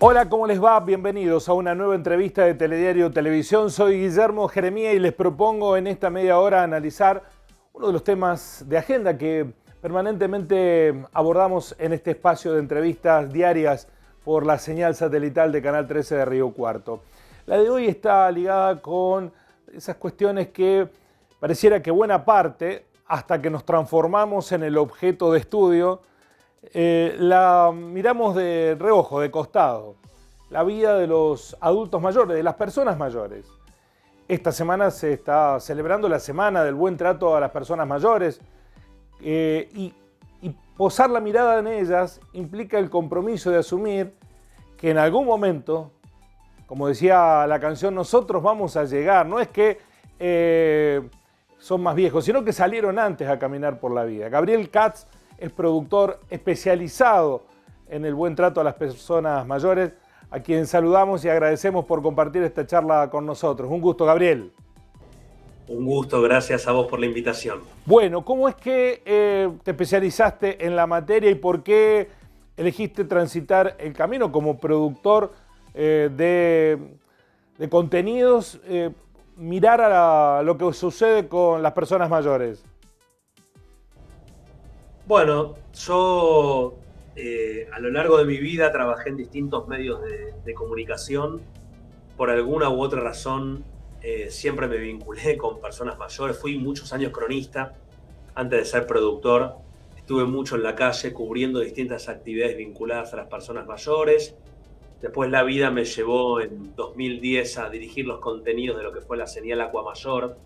Hola, ¿cómo les va? Bienvenidos a una nueva entrevista de Telediario Televisión. Soy Guillermo Jeremía y les propongo en esta media hora analizar uno de los temas de agenda que permanentemente abordamos en este espacio de entrevistas diarias por la señal satelital de Canal 13 de Río Cuarto. La de hoy está ligada con esas cuestiones que pareciera que buena parte, hasta que nos transformamos en el objeto de estudio, la miramos de reojo, de costado, la vida de los adultos mayores, de las personas mayores. Esta semana se está celebrando la Semana del Buen Trato a las Personas Mayores y posar la mirada en ellas implica el compromiso de asumir que en algún momento, como decía la canción, nosotros vamos a llegar. No es que son más viejos, sino que salieron antes a caminar por la vida. Gabriel Katz es productor especializado en el buen trato a las personas mayores, a quien saludamos y agradecemos por compartir esta charla con nosotros. Un gusto, Gabriel. Un gusto, gracias a vos por la invitación. Bueno, ¿cómo es que te especializaste en la materia y por qué elegiste transitar el camino como productor de contenidos, mirar a lo que sucede con las personas mayores? Bueno, yo a lo largo de mi vida trabajé en distintos medios de comunicación. Por alguna u otra razón siempre me vinculé con personas mayores. Fui muchos años cronista antes de ser productor. Estuve mucho en la calle cubriendo distintas actividades vinculadas a las personas mayores. Después la vida me llevó en 2010 a dirigir los contenidos de lo que fue la señal Aquamayor,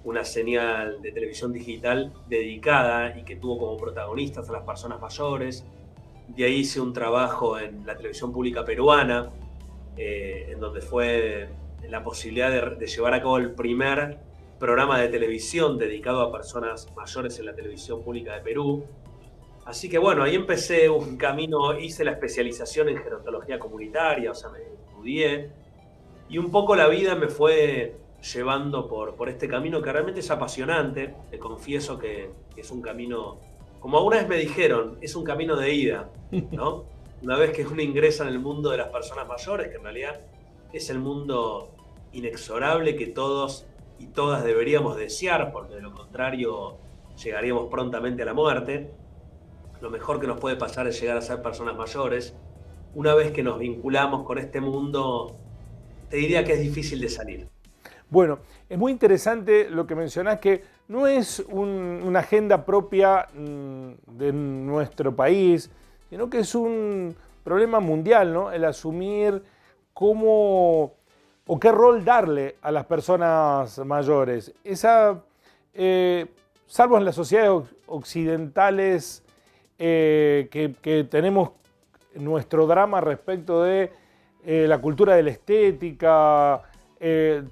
una señal de televisión digital dedicada y que tuvo como protagonistas a las personas mayores. De ahí hice un trabajo en la televisión pública peruana, en donde fue la posibilidad de llevar a cabo el primer programa de televisión dedicado a personas mayores en la televisión pública de Perú. Así que bueno, ahí empecé un camino, hice la especialización en gerontología comunitaria, o sea, me estudié, y un poco la vida me fue llevando por este camino que realmente es apasionante. Te confieso que es un camino, como alguna vez me dijeron, es un camino de ida, ¿no? Una vez que uno ingresa en el mundo de las personas mayores, que en realidad es el mundo inexorable que todos y todas deberíamos desear, porque de lo contrario llegaríamos prontamente a la muerte. Lo mejor que nos puede pasar es llegar a ser personas mayores. Una vez que nos vinculamos con este mundo, te diría que es difícil de salir. Bueno, es muy interesante lo que mencionás, que no es una agenda propia de nuestro país, sino que es un problema mundial, ¿no? El asumir cómo o qué rol darle a las personas mayores. Salvo en las sociedades occidentales que tenemos nuestro drama respecto de la cultura de la estética,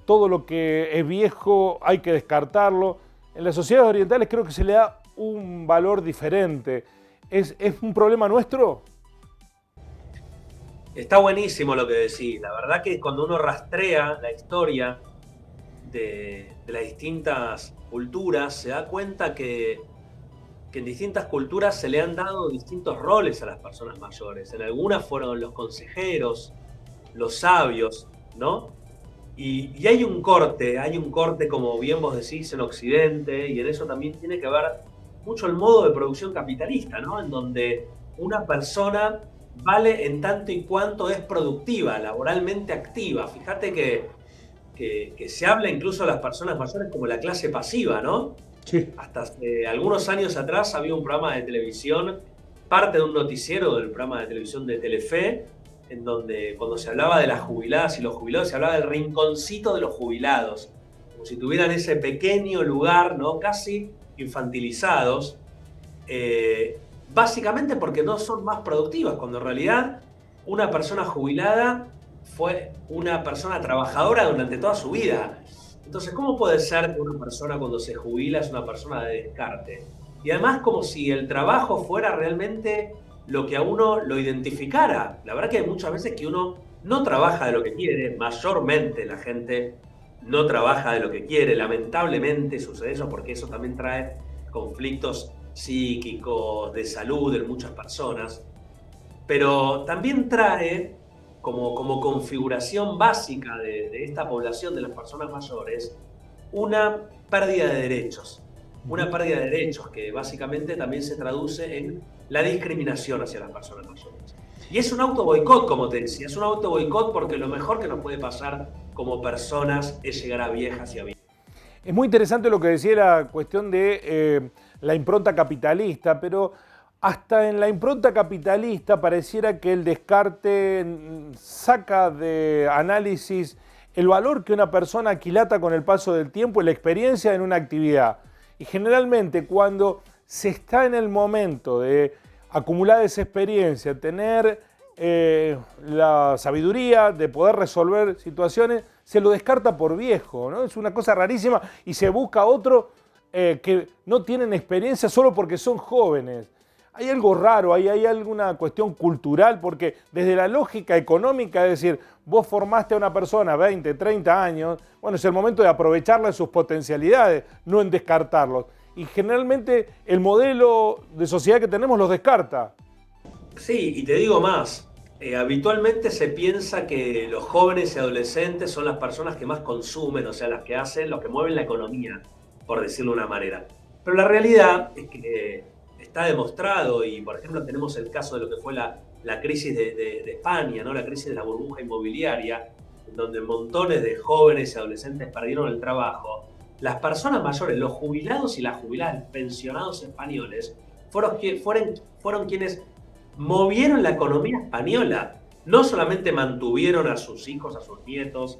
todo lo que es viejo hay que descartarlo. En las sociedades orientales creo que se le da un valor diferente. ¿Es un problema nuestro? Está buenísimo lo que decís. La verdad que cuando uno rastrea la historia de las distintas culturas, se da cuenta que en distintas culturas se le han dado distintos roles a las personas mayores. En algunas fueron los consejeros, los sabios, ¿no? Y hay un corte, como bien vos decís, en Occidente, y en eso también tiene que ver mucho el modo de producción capitalista, ¿no? En donde una persona vale en tanto y cuanto es productiva, laboralmente activa. Fíjate que se habla incluso de las personas mayores como la clase pasiva, ¿no? Sí. Hasta hace algunos años atrás había un programa de televisión, parte de un noticiero del programa de televisión de Telefe, en donde cuando se hablaba de las jubiladas y los jubilados, se hablaba del rinconcito de los jubilados, como si tuvieran ese pequeño lugar, ¿no? Casi infantilizados, básicamente porque no son más productivas, cuando en realidad una persona jubilada fue una persona trabajadora durante toda su vida. Entonces, ¿cómo puede ser que una persona cuando se jubila es una persona de descarte? Y además como si el trabajo fuera realmente lo que a uno lo identificara. La verdad que hay muchas veces que uno no trabaja de lo que quiere, mayormente la gente no trabaja de lo que quiere. Lamentablemente sucede eso porque eso también trae conflictos psíquicos, de salud en muchas personas. Pero también trae como configuración básica de esta población de las personas mayores una pérdida de derechos. Una pérdida de derechos que básicamente también se traduce en la discriminación hacia las personas mayores. Y es un auto boicot, como te decía, es un auto boicot porque lo mejor que nos puede pasar como personas es llegar a viejas y a viejos. Es muy interesante lo que decía la cuestión de la impronta capitalista, pero hasta en la impronta capitalista pareciera que el descarte saca de análisis el valor que una persona aquilata con el paso del tiempo y la experiencia en una actividad. Y generalmente cuando se está en el momento de acumular esa experiencia, tener la sabiduría de poder resolver situaciones, se lo descarta por viejo, ¿no? Es una cosa rarísima y se busca otro que no tienen experiencia solo porque son jóvenes. Hay algo raro, hay alguna cuestión cultural, porque desde la lógica económica, es decir, vos formaste a una persona 20, 30 años, bueno, es el momento de aprovecharla en sus potencialidades, no en descartarlos. Y generalmente el modelo de sociedad que tenemos los descarta. Sí, y te digo más, habitualmente se piensa que los jóvenes y adolescentes son las personas que más consumen, o sea, las que hacen, los que mueven la economía, por decirlo de una manera. Pero la realidad es que está demostrado, y por ejemplo tenemos el caso de lo que fue la crisis de España, ¿no? La crisis de la burbuja inmobiliaria, en donde montones de jóvenes y adolescentes perdieron el trabajo. Las personas mayores, los jubilados y las jubiladas, pensionados españoles, fueron quienes movieron la economía española. No solamente mantuvieron a sus hijos, a sus nietos,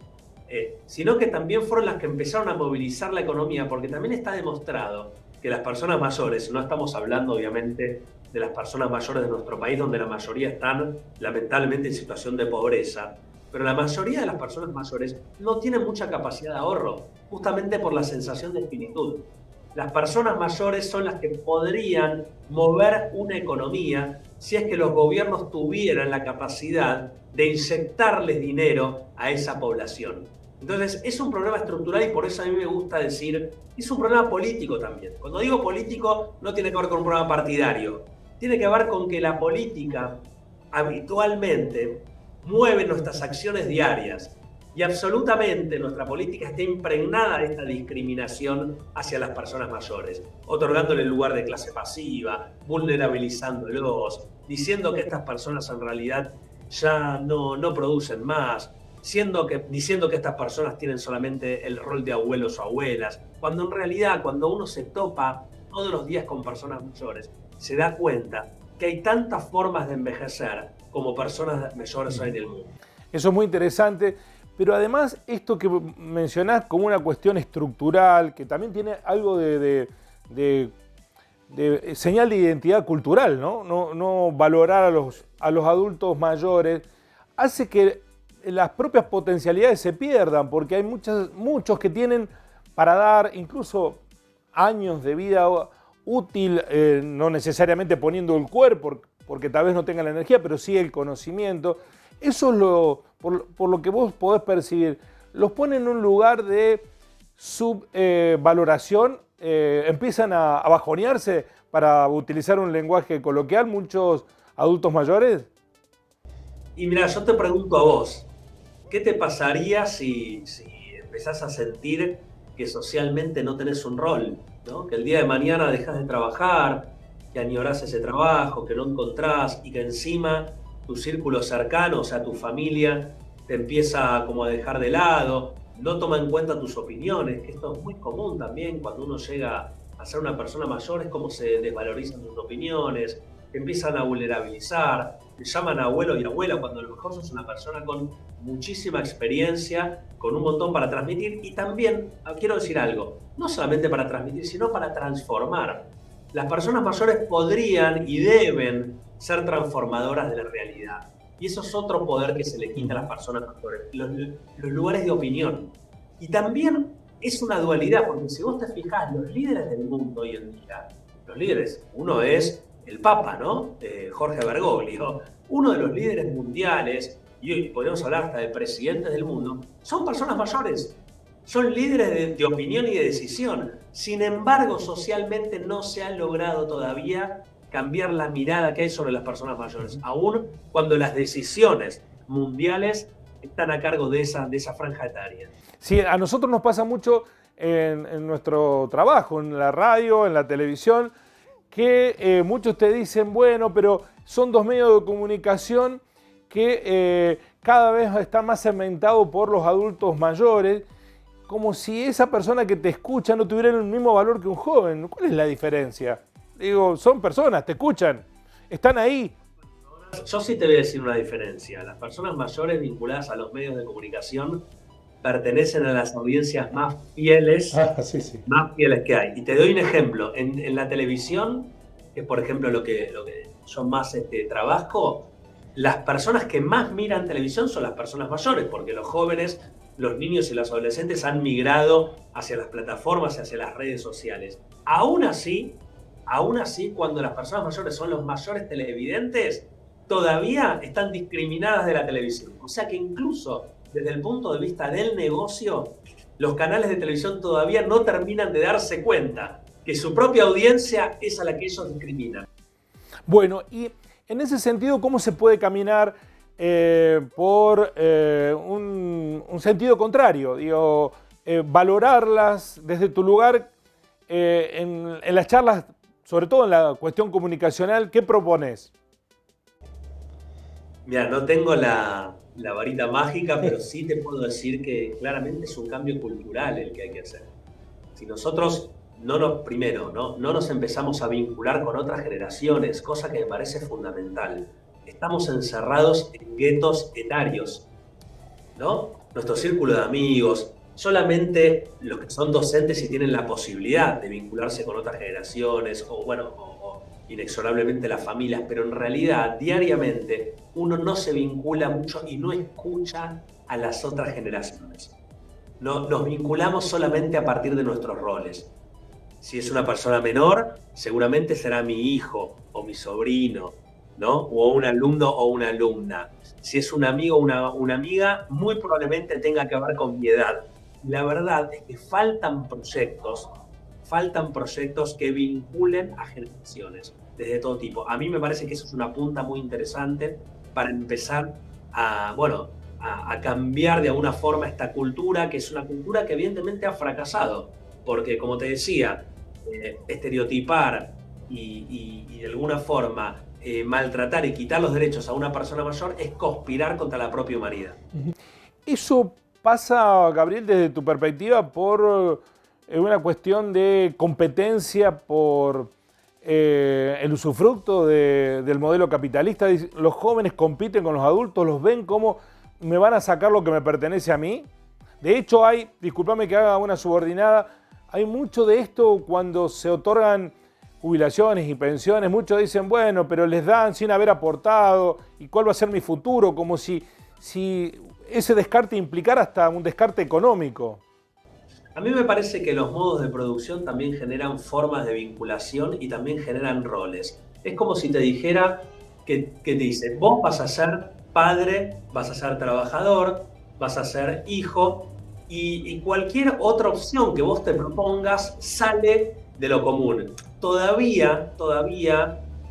sino que también fueron las que empezaron a movilizar la economía, porque también está demostrado que las personas mayores, no estamos hablando obviamente de las personas mayores de nuestro país, donde la mayoría están lamentablemente en situación de pobreza, pero la mayoría de las personas mayores no tienen mucha capacidad de ahorro, justamente por la sensación de finitud. Las personas mayores son las que podrían mover una economía si es que los gobiernos tuvieran la capacidad de inyectarles dinero a esa población. Entonces, es un problema estructural y por eso a mí me gusta decir, es un problema político también. Cuando digo político, no tiene que ver con un problema partidario. Tiene que ver con que la política habitualmente mueve nuestras acciones diarias y absolutamente nuestra política está impregnada de esta discriminación hacia las personas mayores, otorgándole el lugar de clase pasiva, vulnerabilizándolos, diciendo que estas personas en realidad ya no producen más, diciendo que estas personas tienen solamente el rol de abuelos o abuelas, cuando en realidad cuando uno se topa todos los días con personas mayores, se da cuenta que hay tantas formas de envejecer como personas mayores hay en el mundo. Eso es muy interesante, pero además esto que mencionás como una cuestión estructural, que también tiene algo de señal de identidad cultural, ¿no? No valorar a los adultos mayores, hace que las propias potencialidades se pierdan, porque hay muchos que tienen para dar incluso años de vida útil, no necesariamente poniendo el cuerpo, porque tal vez no tengan la energía, pero sí el conocimiento. Eso es por lo que vos podés percibir. Los pone en un lugar de subvaloración, empiezan a bajonearse, para utilizar un lenguaje coloquial, muchos adultos mayores. Y mira, yo te pregunto a vos, ¿qué te pasaría si empezás a sentir que socialmente no tenés un rol, ¿no? Que el día de mañana dejás de trabajar, que añorás ese trabajo, que no encontrás y que encima tu círculo cercano, o sea, tu familia, te empieza como a dejar de lado, no toma en cuenta tus opiniones, que esto es muy común también cuando uno llega a ser una persona mayor, es como se desvalorizan tus opiniones, te empiezan a vulnerabilizar, te llaman abuelo y abuela cuando a lo mejor sos una persona con muchísima experiencia, con un montón para transmitir y también, quiero decir algo, no solamente para transmitir, sino para transformar. Las personas mayores podrían y deben ser transformadoras de la realidad. Y eso es otro poder que se le quita a las personas mayores, los lugares de opinión. Y también es una dualidad, porque si vos te fijás, los líderes del mundo hoy en día, los líderes, uno es el Papa, ¿no? Jorge Bergoglio, uno de los líderes mundiales, y hoy podemos hablar hasta de presidentes del mundo, son personas mayores, son líderes de opinión y de decisión. Sin embargo, socialmente no se ha logrado todavía cambiar la mirada que hay sobre las personas mayores, aún cuando las decisiones mundiales están a cargo de esa franja etaria. Sí, a nosotros nos pasa mucho en nuestro trabajo, en la radio, en la televisión, que muchos te dicen, bueno, pero son dos medios de comunicación que cada vez están más segmentados por los adultos mayores, como si esa persona que te escucha no tuviera el mismo valor que un joven. ¿Cuál es la diferencia? Digo, son personas, te escuchan, están ahí. Yo sí te voy a decir una diferencia. Las personas mayores vinculadas a los medios de comunicación pertenecen a las audiencias más fieles, más fieles que hay. Y te doy un ejemplo. En la televisión, que es por ejemplo lo que yo más trabajo, las personas que más miran televisión son las personas mayores, porque los jóvenes, los niños y los adolescentes han migrado hacia las plataformas y hacia las redes sociales. Aún así, cuando las personas mayores son los mayores televidentes, todavía están discriminadas de la televisión. O sea que incluso desde el punto de vista del negocio, los canales de televisión todavía no terminan de darse cuenta que su propia audiencia es a la que ellos discriminan. Bueno, y en ese sentido, ¿cómo se puede caminar por un sentido contrario? Digo, valorarlas desde tu lugar en las charlas, sobre todo en la cuestión comunicacional, ¿qué propones? Mira, no tengo la varita mágica, pero sí te puedo decir que claramente es un cambio cultural el que hay que hacer. Si nosotros no nos empezamos a vincular con otras generaciones, cosa que me parece fundamental, estamos encerrados en guetos etarios, ¿no? Nuestro círculo de amigos, solamente los que son docentes y tienen la posibilidad de vincularse con otras generaciones, o inexorablemente las familias, pero en realidad diariamente uno no se vincula mucho y no escucha a las otras generaciones. Nos vinculamos solamente a partir de nuestros roles. Si es una persona menor, seguramente será mi hijo o mi sobrino, ¿no? O un alumno o una alumna. Si es un amigo o una amiga, muy probablemente tenga que ver con mi edad. La verdad es que faltan proyectos que vinculen a generaciones desde todo tipo. A mí me parece que eso es una punta muy interesante para empezar a cambiar de alguna forma esta cultura, que es una cultura que evidentemente ha fracasado, porque como te decía, estereotipar y de alguna forma maltratar y quitar los derechos a una persona mayor es conspirar contra la propia humanidad. Eso pasa, Gabriel, desde tu perspectiva, por una cuestión de competencia por el usufructo del modelo capitalista. Los jóvenes compiten con los adultos, los ven como me van a sacar lo que me pertenece a mí. De hecho, discúlpame que haga una subordinada, hay mucho de esto cuando se otorgan jubilaciones y pensiones. Muchos dicen, bueno, pero les dan sin haber aportado, ¿y cuál va a ser mi futuro? Como si ese descarte implicara hasta un descarte económico. A mí me parece que los modos de producción también generan formas de vinculación y también generan roles. Es como si te dijera que te dice, vos vas a ser padre, vas a ser trabajador, vas a ser hijo, y cualquier otra opción que vos te propongas sale de lo común. Todavía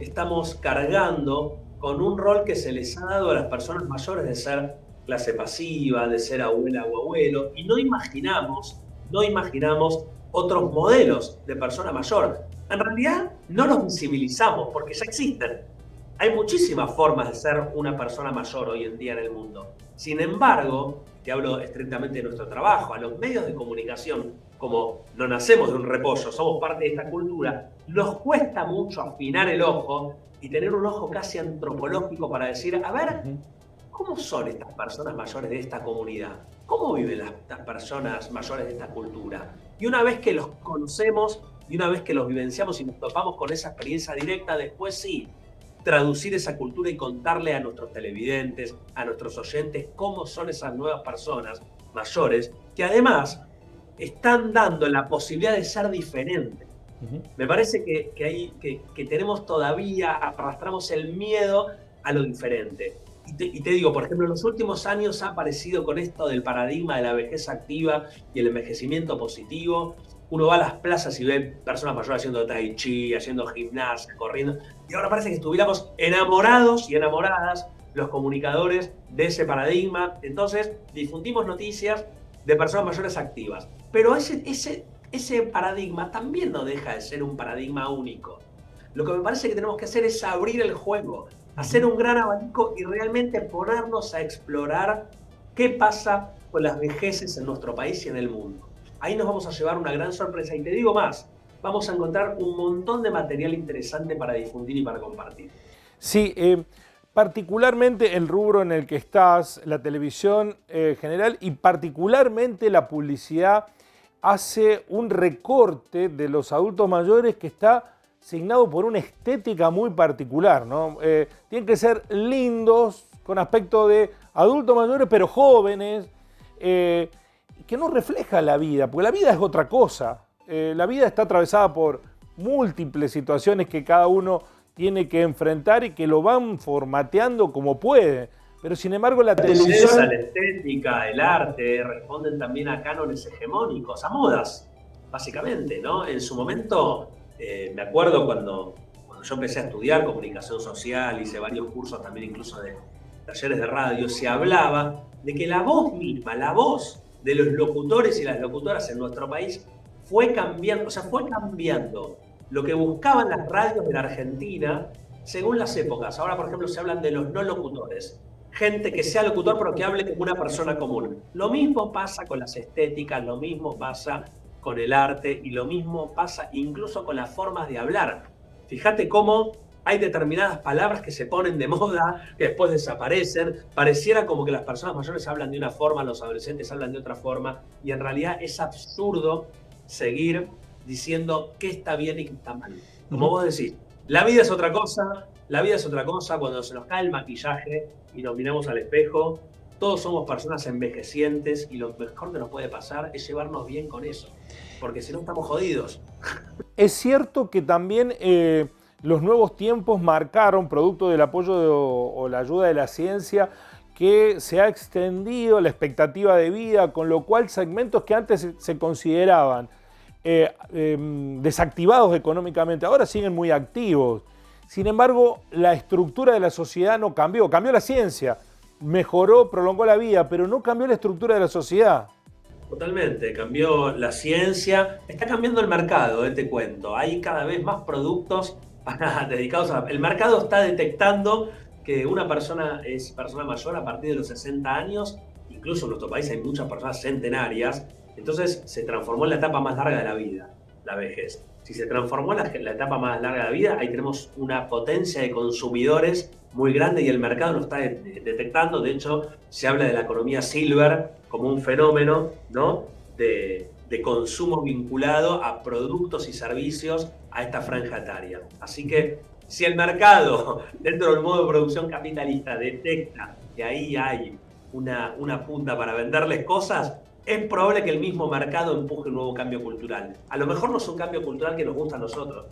estamos cargando con un rol que se les ha dado a las personas mayores de ser clase pasiva, de ser abuela o abuelo, y no imaginamos otros modelos de persona mayor. En realidad no los visibilizamos porque ya existen. Hay muchísimas formas de ser una persona mayor hoy en día en el mundo. Sin embargo, te hablo estrictamente de nuestro trabajo, a los medios de comunicación, como no nacemos de un repollo, somos parte de esta cultura, nos cuesta mucho afinar el ojo y tener un ojo casi antropológico para decir, a ver, ¿cómo son estas personas mayores de esta comunidad? ¿Cómo viven las personas mayores de esta cultura? Y una vez que los conocemos, y una vez que los vivenciamos y nos topamos con esa experiencia directa, después sí, traducir esa cultura y contarle a nuestros televidentes, a nuestros oyentes, cómo son esas nuevas personas mayores, que además están dando la posibilidad de ser diferentes. Me parece que tenemos todavía, arrastramos el miedo a lo diferente. Y te digo, por ejemplo, en los últimos años ha aparecido con esto del paradigma de la vejez activa y el envejecimiento positivo. Uno va a las plazas y ve personas mayores haciendo tai chi, haciendo gimnasia, corriendo. Y ahora parece que estuviéramos enamorados y enamoradas los comunicadores de ese paradigma. Entonces, difundimos noticias de personas mayores activas. Pero ese paradigma también no deja de ser un paradigma único. Lo que me parece que tenemos que hacer es abrir el juego, hacer un gran abanico y realmente ponernos a explorar qué pasa con las vejeces en nuestro país y en el mundo. Ahí nos vamos a llevar una gran sorpresa. Y te digo más, vamos a encontrar un montón de material interesante para difundir y para compartir. Sí, particularmente el rubro en el que estás, la televisión general y particularmente la publicidad, hace un recorte de los adultos mayores que está signado por una estética muy particular, ¿no? Tienen que ser lindos, con aspecto de adultos mayores, pero jóvenes, que no refleja la vida, porque la vida es otra cosa. La vida está atravesada por múltiples situaciones que cada uno tiene que enfrentar y que lo van formateando como puede. Pero sin embargo la televisión... La estética, el arte, responden también a cánones hegemónicos, a modas, básicamente, ¿no? En su momento, me acuerdo cuando yo empecé a estudiar comunicación social, hice varios cursos también incluso de talleres de radio, se hablaba de que la voz misma, la voz de los locutores y las locutoras en nuestro país fue cambiando, fue cambiando lo que buscaban las radios de la Argentina según las épocas. Ahora, por ejemplo, se hablan de los no locutores. Gente que sea locutor pero que hable como una persona común. Lo mismo pasa con las estéticas, lo mismo pasa con el arte y lo mismo pasa incluso con las formas de hablar. Fíjate cómo hay determinadas palabras que se ponen de moda, que después desaparecen. Pareciera como que las personas mayores hablan de una forma, los adolescentes hablan de otra forma, y en realidad es absurdo seguir diciendo qué está bien y qué está mal. Como vos decís, la vida es otra cosa, cuando se nos cae el maquillaje y nos miramos al espejo, todos somos personas envejecientes y lo mejor que nos puede pasar es llevarnos bien con eso, porque si no estamos jodidos. Es cierto que también los nuevos tiempos marcaron, producto del apoyo o la ayuda de la ciencia, que se ha extendido la expectativa de vida, con lo cual segmentos que antes se consideraban desactivados económicamente, ahora siguen muy activos. Sin embargo, la estructura de la sociedad no cambió, cambió la ciencia, mejoró, prolongó la vida, pero no cambió la estructura de la sociedad. Totalmente, cambió la ciencia, está cambiando el mercado, te cuento. Hay cada vez más productos dedicados a... El mercado está detectando que una persona es persona mayor a partir de los 60 años, incluso en nuestro país hay muchas personas centenarias, entonces se transformó en la etapa más larga de la vida, la vejez. Si se transformó en la etapa más larga de la vida, ahí tenemos una potencia de consumidores muy grande y el mercado lo está detectando. De hecho, se habla de la economía silver como un fenómeno, ¿no?, de consumo vinculado a productos y servicios a esta franja etaria. Así que si el mercado, dentro del modo de producción capitalista, detecta que ahí hay una punta para venderles cosas, es probable que el mismo mercado empuje un nuevo cambio cultural. A lo mejor no es un cambio cultural que nos gusta a nosotros.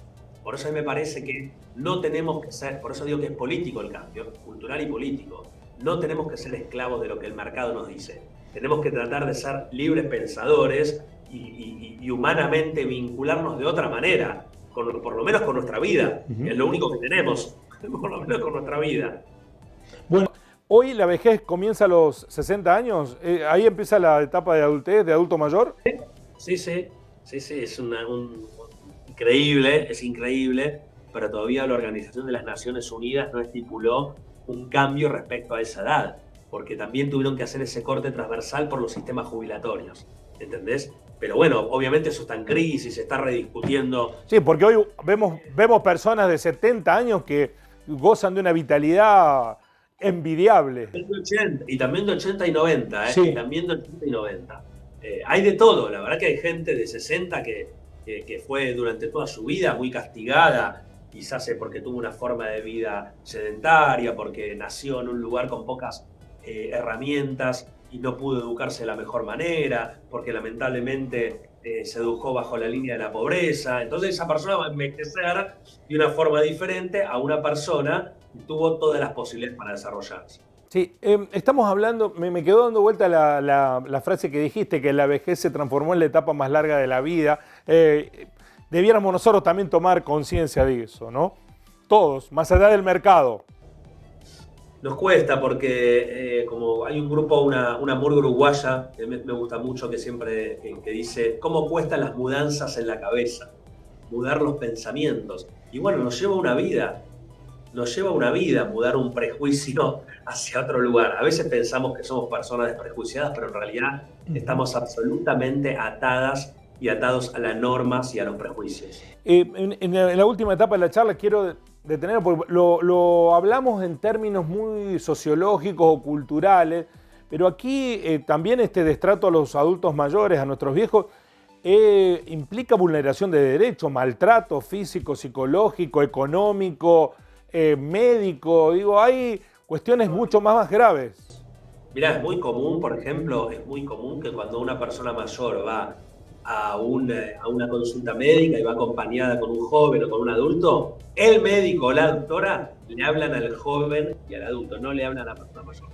Por eso a mí me parece que no tenemos que ser, por eso digo que es político el cambio, cultural y político. No tenemos que ser esclavos de lo que el mercado nos dice. Tenemos que tratar de ser libres pensadores y humanamente vincularnos de otra manera, por lo menos con nuestra vida, que es lo único que tenemos, por lo menos con nuestra vida. Bueno, hoy la vejez comienza a los 60 años, ahí empieza la etapa de adultez, de adulto mayor. Sí, es increíble, es increíble, pero todavía la Organización de las Naciones Unidas no estipuló un cambio respecto a esa edad, porque también tuvieron que hacer ese corte transversal por los sistemas jubilatorios, ¿entendés? Pero bueno, obviamente eso está en crisis, se está rediscutiendo. Sí, porque hoy vemos personas de 70 años que gozan de una vitalidad envidiable. Y también de 80 y 90, Sí. Y también de 80 y 90. Hay de todo, la verdad que hay gente de 60 que fue durante toda su vida muy castigada, quizás porque tuvo una forma de vida sedentaria, porque nació en un lugar con pocas herramientas y no pudo educarse de la mejor manera, porque lamentablemente se educó bajo la línea de la pobreza. Entonces esa persona va a envejecer de una forma diferente a una persona que tuvo todas las posibilidades para desarrollarse. Sí, estamos hablando, me quedó dando vuelta la frase que dijiste, que la vejez se transformó en la etapa más larga de la vida. Debiéramos nosotros también tomar conciencia de eso, ¿no? Todos, más allá del mercado. Nos cuesta porque como hay un grupo, una murga uruguaya que me gusta mucho, que siempre que dice, ¿cómo cuestan las mudanzas en la cabeza? Mudar los pensamientos. Y bueno, nos lleva una vida mudar un prejuicio hacia otro lugar. A veces pensamos que somos personas desprejuiciadas, pero en realidad estamos absolutamente atadas y atados a las normas y a los prejuicios. En la última etapa de la charla quiero detener, porque lo hablamos en términos muy sociológicos o culturales, pero aquí también este destrato a los adultos mayores, a nuestros viejos, implica vulneración de derechos, maltrato físico, psicológico, económico, médico. Digo, hay cuestiones mucho más graves. Mirá, es muy común, por ejemplo, es muy común que cuando una persona mayor va a una consulta médica y va acompañada con un joven o con un adulto, el médico o la doctora le hablan al joven y al adulto, no le hablan a la persona mayor.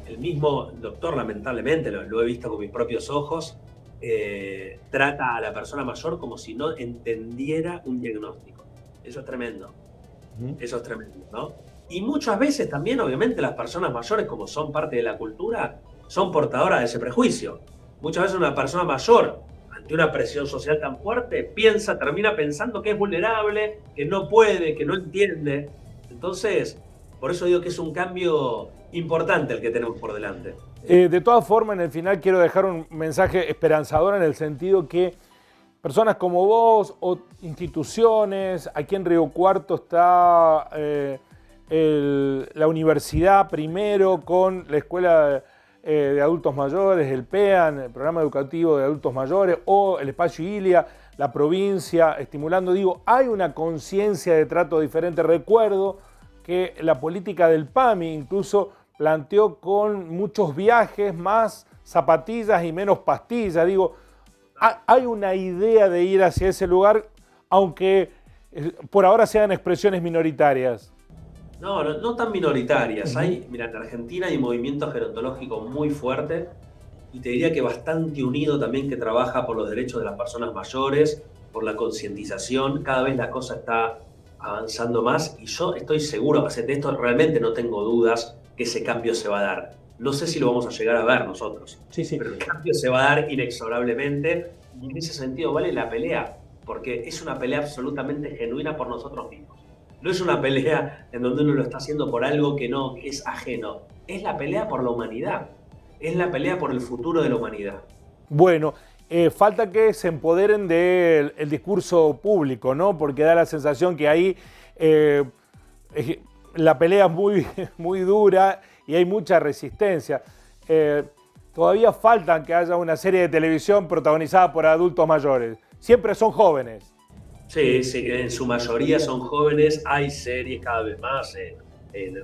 El mismo doctor, lamentablemente, lo he visto con mis propios ojos, trata a la persona mayor como si no entendiera un diagnóstico. Eso es tremendo. Eso es tremendo, ¿no? Y muchas veces también, obviamente, las personas mayores, como son parte de la cultura, son portadoras de ese prejuicio. Muchas veces una persona mayor, ante una presión social tan fuerte, termina pensando que es vulnerable, que no puede, que no entiende. Entonces, por eso digo que es un cambio importante el que tenemos por delante. De todas formas, en el final quiero dejar un mensaje esperanzador en el sentido que personas como vos o instituciones, aquí en Río Cuarto está la universidad primero con la escuela de adultos mayores, el PEAN, el programa educativo de adultos mayores, o el espacio ILIA, la provincia, estimulando. Digo, hay una conciencia de trato diferente. Recuerdo que la política del PAMI incluso planteó con muchos viajes, más zapatillas y menos pastillas. Digo, hay una idea de ir hacia ese lugar, aunque por ahora sean expresiones minoritarias. No tan minoritarias. Mira, en Argentina hay un movimiento gerontológico muy fuerte y te diría que bastante unido también, que trabaja por los derechos de las personas mayores, por la concientización. Cada vez la cosa está avanzando más y yo estoy seguro, de esto realmente no tengo dudas, que ese cambio se va a dar. No sé si lo vamos a llegar a ver nosotros, Sí. pero el cambio se va a dar inexorablemente y en ese sentido vale la pelea, porque es una pelea absolutamente genuina por nosotros mismos. No es una pelea en donde uno lo está haciendo por algo que es ajeno. Es la pelea por la humanidad. Es la pelea por el futuro de la humanidad. Bueno, falta que se empoderen del discurso público, ¿no? Porque da la sensación que ahí la pelea es muy dura y hay mucha resistencia. Todavía falta que haya una serie de televisión protagonizada por adultos mayores. Siempre son jóvenes. Sí, en su mayoría son jóvenes. Hay series cada vez más.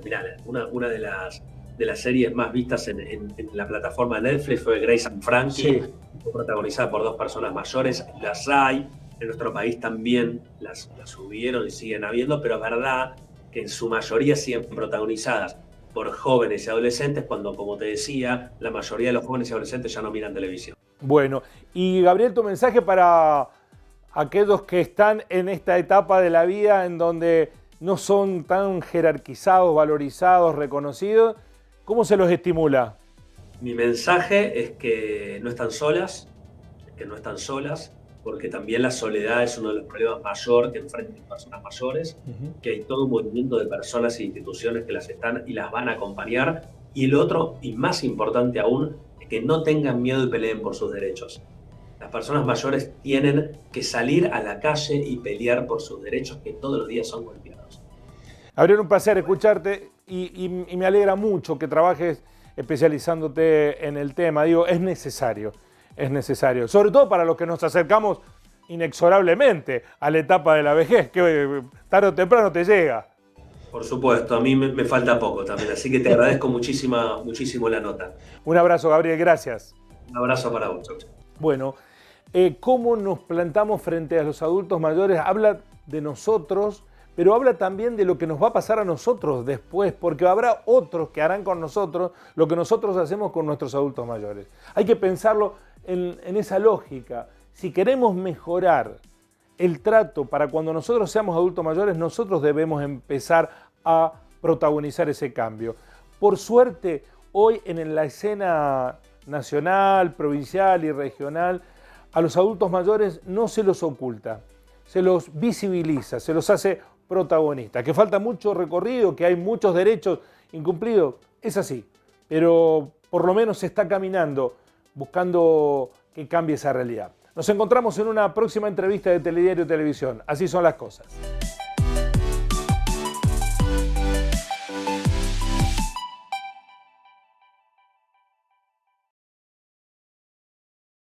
Mirá, una de las series más vistas en la plataforma Netflix fue Grace and Frankie, fue protagonizada por 2 personas mayores. Las hay, en nuestro país también las subieron y siguen habiendo, pero es verdad que en su mayoría siguen protagonizadas por jóvenes y adolescentes, cuando, como te decía, la mayoría de los jóvenes y adolescentes ya no miran televisión. Bueno, y Gabriel, tu mensaje para aquellos que están en esta etapa de la vida en donde no son tan jerarquizados, valorizados, reconocidos, ¿cómo se los estimula? Mi mensaje es que no están solas, porque también la soledad es uno de los problemas mayores que enfrentan personas mayores, que hay todo un movimiento de personas e instituciones que las están y las van a acompañar. Y el otro, y más importante aún, es que no tengan miedo y peleen por sus derechos. Las personas mayores tienen que salir a la calle y pelear por sus derechos, que todos los días son golpeados. Gabriel, un placer escucharte y me alegra mucho que trabajes especializándote en el tema. Digo, es necesario, sobre todo para los que nos acercamos inexorablemente a la etapa de la vejez, que tarde o temprano te llega. Por supuesto, a mí me falta poco también, así que te agradezco muchísimo la nota. Un abrazo, Gabriel, gracias. Un abrazo para vos. Chau. Bueno, cómo nos plantamos frente a los adultos mayores habla de nosotros, pero habla también de lo que nos va a pasar a nosotros después, porque habrá otros que harán con nosotros lo que nosotros hacemos con nuestros adultos mayores. Hay que pensarlo en esa lógica. Si queremos mejorar el trato para cuando nosotros seamos adultos mayores, nosotros debemos empezar a protagonizar ese cambio. Por suerte, hoy en la escena nacional, provincial y regional, a los adultos mayores no se los oculta, se los visibiliza, se los hace protagonistas. Que falta mucho recorrido, que hay muchos derechos incumplidos, es así, pero por lo menos se está caminando buscando que cambie esa realidad. Nos encontramos en una próxima entrevista de Telediario Televisión. Así son las cosas.